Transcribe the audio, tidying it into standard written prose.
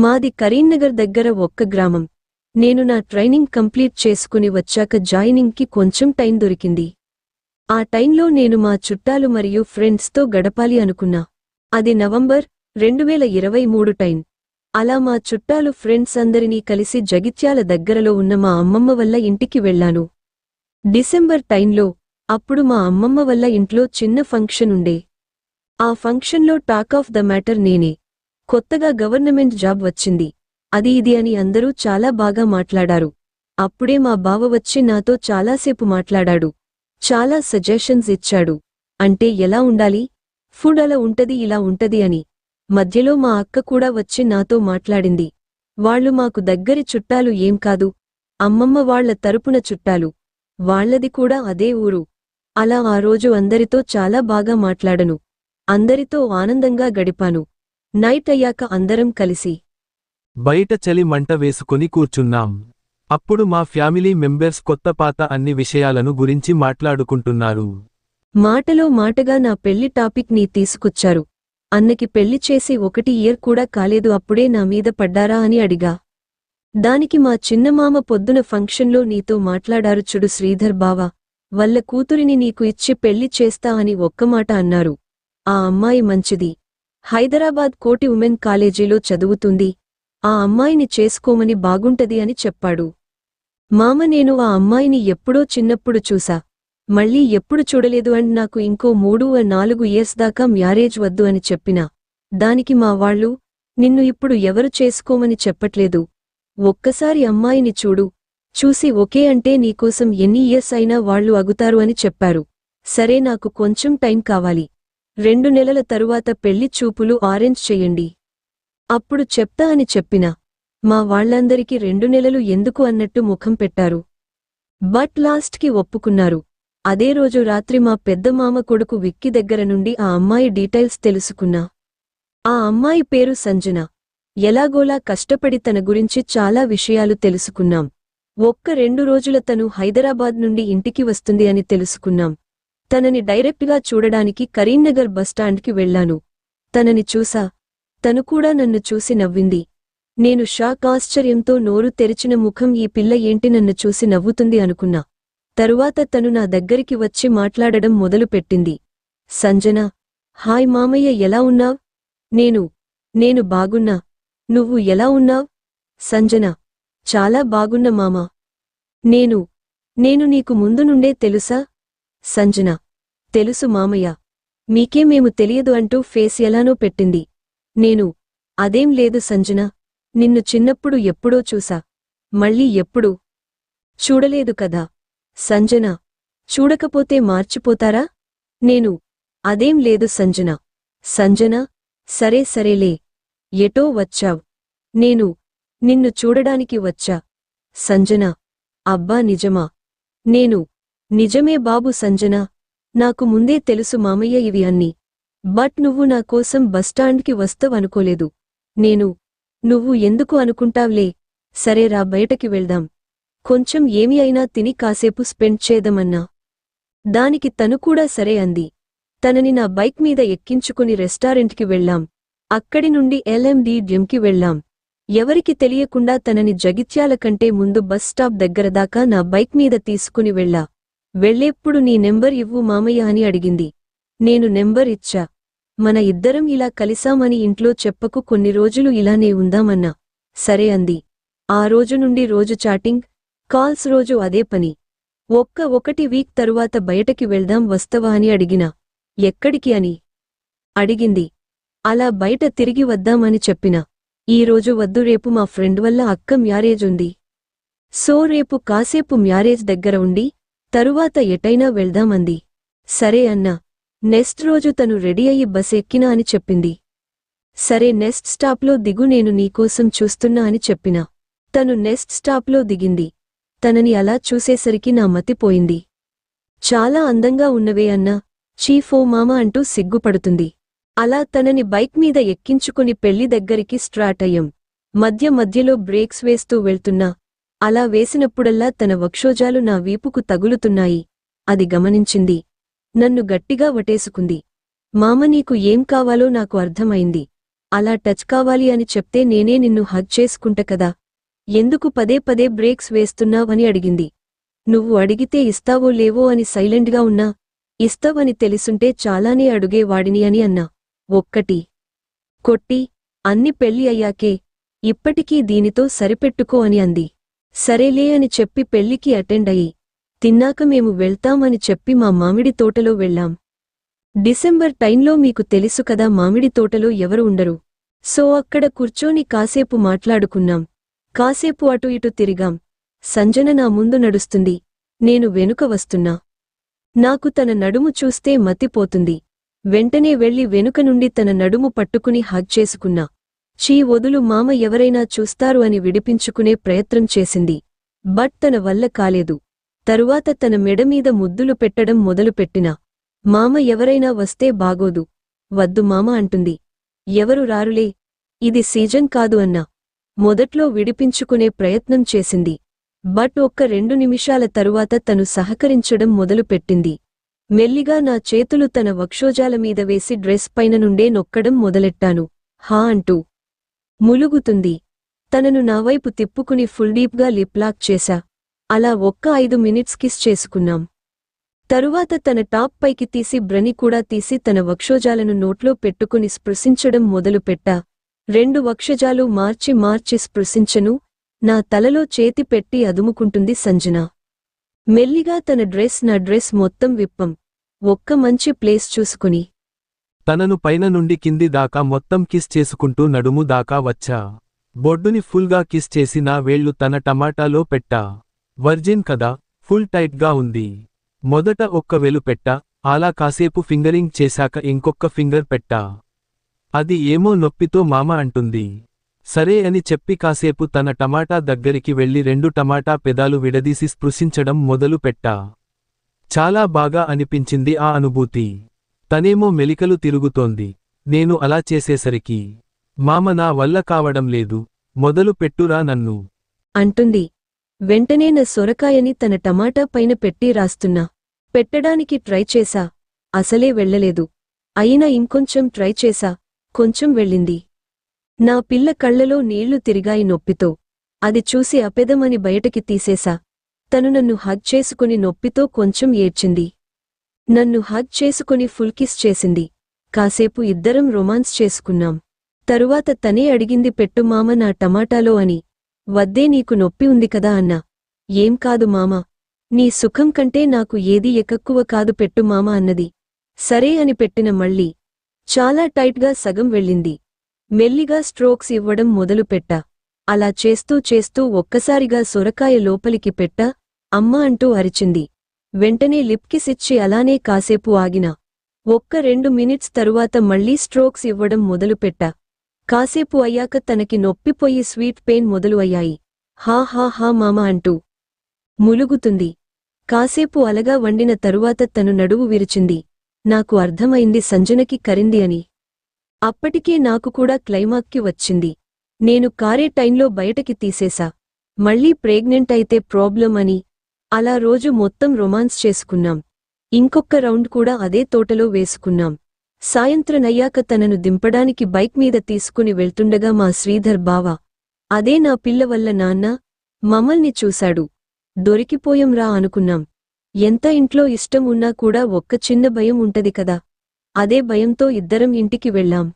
మాది కరీంనగర్ దగ్గర ఒక్క గ్రామం. నేను నా ట్రైనింగ్ కంప్లీట్ చేసుకుని వచ్చాక జాయినింగ్కి కొంచెం టైం దొరికింది. ఆ టైంలో నేను మా చుట్టాలు మరియు ఫ్రెండ్స్తో గడపాలి అనుకున్నా. అది నవంబర్ 2023 టైం. అలా మా చుట్టాలు ఫ్రెండ్స్ అందరినీ కలిసి జగిత్యాల దగ్గరలో ఉన్న మా అమ్మమ్మ వల్ల ఇంటికి వెళ్లాను. డిసెంబర్ టైంలో. అప్పుడు మా అమ్మమ్మ వల్ల ఇంట్లో చిన్న ఫంక్షన్ ఉండే. ఆ ఫంక్షన్లో టాక్ ఆఫ్ ద మ్యాటర్ నేనే. కొత్తగా గవర్నమెంట్ జాబ్ వచ్చింది, అది ఇది అని అందరూ చాలా బాగా మాట్లాడారు. అప్పుడే మా బావ వచ్చి నాతో చాలాసేపు మాట్లాడాడు. చాలా సజెషన్స్ ఇచ్చాడు. అంటే ఎలా ఉండాలి, ఫుడ్ అలా ఉంటది ఇలా ఉంటది అని. మధ్యలో మా అక్క కూడా వచ్చి నాతో మాట్లాడింది. వాళ్ళు మాకు దగ్గరి చుట్టాలు ఏం కాదు, అమ్మమ్మ వాళ్ల తరపున చుట్టాలు. వాళ్లది కూడా అదే ఊరు. అలా ఆ రోజు అందరితో చాలా బాగా మాట్లాడను. అందరితో ఆనందంగా గడిపాను. నైట్ అయ్యాక అందరం కలిసి బయట చలి మంట వేసుకుని కూర్చున్నాం. అప్పుడు మా ఫ్యామిలీ మెంబర్స్ కొత్త పాత అన్ని విషయాలను గురించి మాట్లాడుకుంటున్నారు. మాటలో మాటగా నా పెళ్లి టాపిక్ ని తీసుకొచ్చారు. అన్నకి పెళ్లి చేసి 1 ఇయర్ కూడా కాలేదు, అప్పుడే నా మీద పడ్డారా అని అడిగా. దానికి మా చిన్నమామ పొద్దున ఫంక్షన్లో నీతో మాట్లాడారు చూడు శ్రీధర్ బావ, వాళ్ళ కూతురిని నీకు ఇచ్చి పెళ్లి చేస్తా అని ఒక్క మాట అన్నారు. ఆ అమ్మాయి మంచిది, హైదరాబాద్ కోటి ఉమెన్ కాలేజీలో చదువుతుంది, ఆ అమ్మాయిని చేసుకోమని బాగుంటది అని చెప్పాడు. మామ నేను ఆ అమ్మాయిని ఎప్పుడో చిన్నప్పుడు చూసా, మళ్ళీ ఎప్పుడు చూడలేదు అండ్ నాకు ఇంకో 3-4 ఇయర్స్ దాకా మ్యారేజ్ వద్దు అని చెప్పినా. దానికి మా వాళ్ళు, నిన్ను ఇప్పుడు ఎవరు చేసుకోమని చెప్పట్లేదు, ఒక్కసారి అమ్మాయిని చూడు, చూసి ఓకే అంటే నీకోసం ఎన్ని ఇయర్స్ అయినా వాళ్ళు అగుతారు అని చెప్పారు. సరే నాకు కొంచెం టైం కావాలి, 2 నెలల తరువాత పెళ్లి చూపులు అరేంజ్ చెయ్యండి, అప్పుడు చెప్తా అని చెప్పినా. మా వాళ్లందరికీ 2 నెలలు ఎందుకు అన్నట్టు ముఖం పెట్టారు. బట్ లాస్ట్కి ఒప్పుకున్నారు. అదే రోజు రాత్రి మా పెద్దమామ కొడుకు విక్కీ దగ్గర నుండి ఆ అమ్మాయి డీటెయిల్స్ తెలుసుకున్నా. ఆ అమ్మాయి పేరు సంజన. ఎలాగోలా కష్టపడి తన గురించి చాలా విషయాలు తెలుసుకున్నాం. 1-2 రోజుల తను హైదరాబాద్ నుండి ఇంటికి వస్తుంది అని తెలుసుకున్నాం. తనని డైరెక్ట్గా చూడడానికి కరీంనగర్ బస్టాండ్కి వెళ్లాను. తనని చూసా, తను కూడా నన్ను చూసి నవ్వింది. నేను షాక్, ఆశ్చర్యంతో నోరు తెరిచిన ముఖం, ఈ పిల్ల ఏంటి నన్ను చూసి నవ్వుతుంది అనుకున్నా. తరువాత తను నా దగ్గరికి వచ్చి మాట్లాడడం మొదలుపెట్టింది. సంజన, హాయ్ మామయ్య, ఎలా ఉన్నావ్? నేను బాగున్నా, నువ్వు ఎలా ఉన్నావ్? సంజన, చాలా బాగున్న మామా. నేను నీకు ముందు నుండే తెలుసా? సంజన, తెలుసు మామయ్య, మీకే మేము తెలియదు అంటూ ఫేస్ ఎలానో పెట్టింది. అదేం లేదు సంజన, నిన్ను చిన్నప్పుడు ఎప్పుడో చూసా, మళ్ళీ ఎప్పుడు చూడలేదు కదా. సంజన, చూడకపోతే మార్చిపోతారా? అదేం లేదు సంజన. సంజన, సరే సరేలే, ఎటో వచ్చావ్, నిన్ను చూడడానికి వచ్చా. సంజన, అబ్బా నిజమా? నిజమే బాబు సంజన, నాకు ముందే తెలుసు మామయ్య ఇవి అన్నీ. బట్ నువ్వు నా కోసం బస్టాండ్కి వస్తావనుకోలేదు. నువ్వు ఎందుకు అనుకుంటావ్లే. సరేరా బయటకి వెళ్దాం, కొంచెం ఏమి అయినా తిని కాసేపు స్పెండ్ చేద్దామన్నా. దానికి తను కూడా సరే అంది. తనని నా బైక్ మీద ఎక్కించుకుని రెస్టారెంట్కి వెళ్లాం. అక్కడి నుండి LMDMకి వెళ్లాం. ఎవరికి తెలియకుండా తనని జగిత్యాల కంటే ముందు బస్ స్టాప్ దగ్గర దాకా నా బైక్ మీద తీసుకుని వెళ్ళా. వెళ్ళేప్పుడు నీ నెంబర్ ఇవ్వు మామయ్య అని అడిగింది. నేను నెంబర్ ఇచ్చా. మన ఇద్దరం ఇలా కలిసామని ఇంట్లో చెప్పకు, కొన్ని రోజులు ఇలానే ఉందామన్నా. సరే అంది. ఆ రోజు నుండి రోజు చాటింగ్, కాల్స్, రోజు అదే పని. 1 వీక్ తరువాత బయటకి వెళ్దాం వస్తవా అని అడిగినా. ఎక్కడికి అని అడిగింది. అలా బయట తిరిగి వద్దామని చెప్పినా. ఈ రోజు వద్దు, రేపు మా ఫ్రెండ్ వల్ల అక్క మ్యారేజ్ ఉంది. సో రేపు కాసేపు మ్యారేజ్ దగ్గర ఉండి తరువాత ఎటైనా వెళ్దామంది. సరే అన్నా. నెక్స్ట్ రోజు తను రెడీ అయ్యి బస్ ఎక్కినా అని చెప్పింది. సరే నెక్స్ట్ స్టాప్లో దిగు, నేను నీకోసం చూస్తున్నా అని చెప్పినా. తను నెక్స్ట్ స్టాప్లో దిగింది. తనని అలా చూసేసరికి నా మతిపోయింది. చాలా అందంగా ఉన్నవే అన్నా, చీఫ్ ఓ మామ అంటూ సిగ్గుపడుతుంది. అలా తనని బైక్ మీద ఎక్కించుకుని పెళ్లి దగ్గరికి స్టార్ట్ అయ్యాం. మధ్యలో బ్రేక్స్ వేస్తూ వెళ్తున్నా. అలా వేసినప్పుడల్లా తన వక్షోజాలు నా వీపుకు తగులుతున్నాయి. అది గమనించింది. నన్ను గట్టిగా వటేసుకుంది. మామ నీకు ఏం కావాలో నాకు అర్థమైంది. అలా టచ్ కావాలి అని చెప్తే నేనే నిన్ను హగ్ చేసుకుంటా కదా, ఎందుకు పదే పదే బ్రేక్స్ వేస్తున్నావని అడిగింది. నువ్వు అడిగితే ఇస్తావో లేవో అని సైలెంట్గా ఉన్నా, ఇస్తావని తెలుసుంటే చాలానే అడుగేవాడిని అని అన్నా. ఒక్కటి కొట్టి, అన్ని పెళ్లి అయ్యాకే, ఇప్పటికీ దీనితో సరిపెట్టుకో అని అంది. సరేలే అని చెప్పి పెళ్లికి అటెండ్ అయ్యి, తిన్నాక మేము వెళ్తాం అని చెప్పి మా మామిడి తోటలో వెళ్ళాం. డిసెంబర్ టైంలో మీకు తెలుసు కదా, మామిడి తోటలో ఎవరు ఉండరు. సో అక్కడ కూర్చోని కాసేపు మాట్లాడుకున్నాం. కాసేపు అటు ఇటు తిరిగాం. సంజన నా ముందు నడుస్తుంది, నేను వెనుక వస్తున్నా. నాకు తన నడుము చూస్తే మతిపోతుంది. వెంటనే వెళ్లి వెనుక నుండి తన నడుము పట్టుకుని హగ్ చేసుకున్నా. చీ వదులు మామ, ఎవరైనా చూస్తారు అని విడిపించుకునే ప్రయత్నం చేసింది. బట్ తన వల్ల కాలేదు. తరువాత తన మెడమీద ముద్దులు పెట్టడం మొదలుపెట్టినా. మామ ఎవరైనా వస్తే బాగోదు, వద్దు మామ అంటుంది. ఎవరు రారులే, ఇది సీజన్ కాదు అన్నా. మొదట్లో విడిపించుకునే ప్రయత్నం చేసింది. బట్ ఒక్క 2 నిమిషాల తరువాత తను సహకరించడం మొదలుపెట్టింది. మెల్లిగా నా చేతులు తన వక్షోజాల మీద వేసి డ్రెస్ పైన నుండే నొక్కడం మొదలెట్టాను. హా అంటూ ములుగుతుంది. తనను నావైపు తిప్పుకుని ఫుల్ డీప్గా లిప్లాక్ చేశా. అలా ఒక్క 5 మినిట్స్ కిస్ చేసుకున్నాం. తరువాత తన టాప్ పైకి తీసి బ్రని కూడా తీసి తన వక్షోజాలను నోట్లో పెట్టుకుని స్పృశించడం మొదలుపెట్టా. 2 వక్షజాలు మార్చి మార్చి స్పృశించను. నా తలలో చేతి పెట్టి అదుముకుంటుంది సంజన. మెల్లిగా తన డ్రెస్ నా డ్రెస్ మొత్తం విప్పం. ఒక్క మంచి ప్లేస్ చూసుకుని తనను పైన నుండి కింది దాకా మొత్తం కిస్ చేసుకుంటూ నడుము దాకా వచ్చా. బొడ్డుని ఫుల్గా కిస్ చేసి నా వేళ్లు తన టమాటాలో పెట్టా. వర్జిన్ కదా, ఫుల్ టైట్గా ఉంది. మొదట ఒక్క వేలు పెట్టా, అలా కాసేపు ఫింగరింగ్ చేశాక ఇంకొక్క ఫింగర్ పెట్టా. అది ఏమో నొప్పితో మామ అంటుంది. సరే అని చెప్పి కాసేపు తన టమాటా దగ్గరికి వెళ్లి 2 టమాటా పెదాలు విడదీసి స్పృశించడం మొదలు పెట్టా. చాలా బాగా అనిపించింది ఆ అనుభూతి. తనేమో మెలికలు తిరుగుతోంది. నేను అలా చేసేసరికి, మామ నా వల్ల కావడం లేదు, మొదలు పెట్టురా నన్ను అంటుంది. వెంటనే నా సొరకాయని తన టమాటా పైన పెట్టి రాస్తున్నా. పెట్టడానికి ట్రై చేశా, అసలే వెళ్ళలేదు. అయినా ఇంకొంచెం ట్రై చేశా, కొంచెం వెళ్ళింది. నా పిల్ల కళ్లలో నీళ్లు తిరిగాయి నొప్పితో. అది చూసి అపెదమని బయటకి తీసేశా. తను నన్ను హగ్ చేసుకుని నొప్పితో కొంచెం ఏడ్చింది. నన్ను హగ్ చేసుకుని ఫుల్ కిస్ చేసింది. కాసేపు ఇద్దరం రొమాన్స్ చేసుకున్నాం. తరువాత తనే అడిగింది, పెట్టు మామ నా టమాటాలో అని. వద్దే, నీకు నొప్పి ఉంది కదా అన్నా. ఏం కాదు మామా, నీ సుఖం కంటే నాకు ఏదీ ఎక్కువ కాదు, పెట్టు మామ అన్నది. సరే అని పెట్టిన. మళ్ళీ చాలా టైట్గా సగం వెళ్ళింది. మెల్లిగా స్ట్రోక్స్ ఇవ్వడం మొదలుపెట్టా. అలా చేస్తూ చేస్తూ ఒక్కసారిగా సొరకాయ లోపలికి పెట్టా. అమ్మా అంటూ అరిచింది. వెంటనే లిప్ కిస్ ఇచ్చి అలానే కాసేపు ఆగినా. ఒక్క 2 మినిట్స్ తరువాత మళ్లీ స్ట్రోక్స్ ఇవ్వడం మొదలుపెట్టా. కాసేపు అయ్యాక తనకి నొప్పిపోయి స్వీట్ పెయిన్ మొదలు అయ్యాయి. హా హా హా మామ అంటూ ములుగుతుంది. కాసేపు అలగా వండిన తరువాత తను నడువు విరిచింది. నాకు అర్థమైంది సంజనకి కరింది అని. అప్పటికే నాకు కూడా క్లైమాక్కి వచ్చింది. నేను కారే టైంలో బయటకి తీసేశా. మళ్ళీ ప్రెగ్నెంట్ అయితే ప్రాబ్లం అని. అలా రోజు మొత్తం రొమాన్స్ చేసుకున్నాం. ఇంకొక్క రౌండ్ కూడా అదే తోటలో వేసుకున్నాం. సాయంత్రనయ్యాక తనను దింపడానికి బైక్ మీద తీసుకుని వెళ్తుండగా మా శ్రీధర్ బావ, అదే నా పిల్ల వల్ల నాన్న, మమ్మల్ని చూశాడు. దొరికిపోయంరా అనుకున్నాం. ఎంత ఇంట్లో ఇష్టం ఉన్నా కూడా ఒక్క చిన్న భయం ఉంటది కదా, అదే భయంతో ఇద్దరం ఇంటికి వెళ్ళాం.